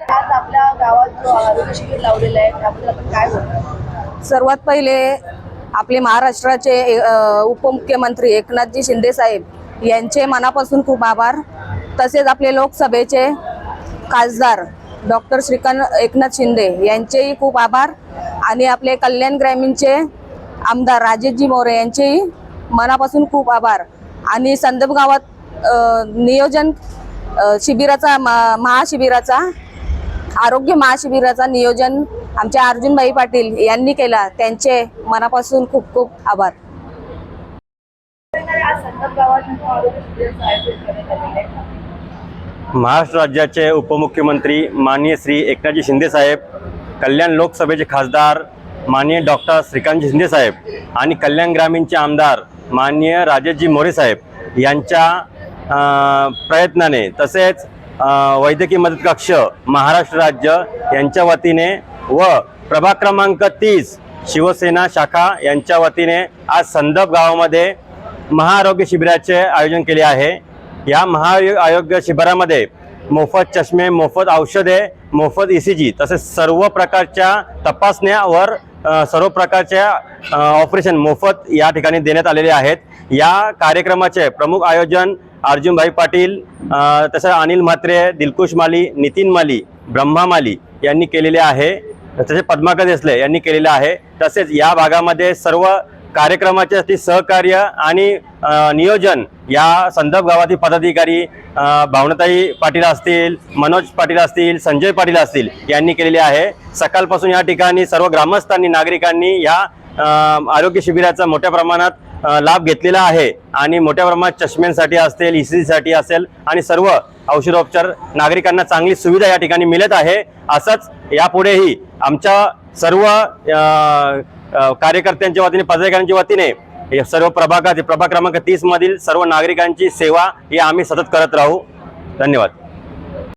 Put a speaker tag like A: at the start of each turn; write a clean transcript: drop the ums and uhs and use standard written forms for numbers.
A: आज आपल्या गावात जो आरोग्य शिबिर लावलेलं आहे त्याबद्दल आपण काय बोलतो?
B: सर्वात पहिले आपले महाराष्ट्राचे उपमुख्यमंत्री एकनाथजी शिंदे साहेब यांचे मनापासून खूप आभार। तसेच आपले लोकसभेचे खासदार डॉक्टर श्रीकांत एकनाथ शिंदे यांचेही खूप आभार आणि आपले कल्याण ग्रामीणचे आमदार राजेशजी मोरे यांचेही मनापासून खूप आभार। आणि संदप गावात नियोजन शिबिराचा महाशिबिराचा आरोग्य महाशिबिराचा नियोजन आमच्या अर्जुनभाई पाटील यांनी केला, त्यांचे मनापासून खूप खूप आभार।
A: आज संदप गावात आरोग्य शिबिराचं आयोजन करण्यात आलेलं आहे।
C: महाराष्ट्र राज्याचे उपमुख्यमंत्री माननीय श्री एकनाथजी शिंदे साहेब, कल्याण लोकसभेचे खासदार माननीय डॉक्टर श्रीकांत शिंदे साहेब आणि कल्याण ग्रामीणचे आमदार माननीय राजेशजी मोरे साहेब यांच्या प्रयत्नाने तसेच वैद्यकीय मदत कक्ष महाराष्ट्र राज्य यांच्या वतीने व प्रभाग क्रमांक 30 शिवसेना शाखा यांच्या वतीने आज संदप गावामध्ये महाआरोग्य शिबिराचे आयोजन केले आहे। या महाआरोग्य शिबिरामध्ये मोफत चष्मे, मोफत औषधे, मोफत ECG तसेच सर्व प्रकारच्या तपासण्यावर सर्व प्रकारच्या ऑपरेशन मोफत या ठिकाणी देण्यात आलेले आहेत। या कार्यक्रमाचे प्रमुख आयोजन अर्जुनभाई पाटील, तसेच अनिल म्हात्रे, दिलकुश माली, नितीन माली, ब्रह्मा माली यांनी केलेले आहे, तसेच पद्माकर देसले यांनी केलेले आहे। तसेच या भागामध्ये सर्व कार्यक्रमाचे सहकार्य आणि नियोजन या संदप गावातील पदाधिकारी भावनाताई पाटील असतील, मनोज पाटील असतील, संजय पाटील असतील यांनी केलेले आहे। सकाळपासून या ठिकाणी सर्व ग्रामस्थांनी, नागरिकांनी या आरोग्य शिबिराचा मोठ्या प्रमाणात लाभ घेतलेला आहे आणि मोठ्या प्रमाणात चष्म्यांसाठी असतील, ECG साठी असेल आणि सर्व औषधोपचार नागरिकांना चांगली सुविधा या ठिकाणी मिळत आहे। असंच यापुढेही आमच्या सर्व कार्यकर्त्यांच्या वतीने, पदाधिकाऱ्यांच्या वतीने सर्व प्रभाग क्रमांक 30 मधील सर्व नागरिकांची सेवा ही आम्ही सतत करत राहू। धन्यवाद।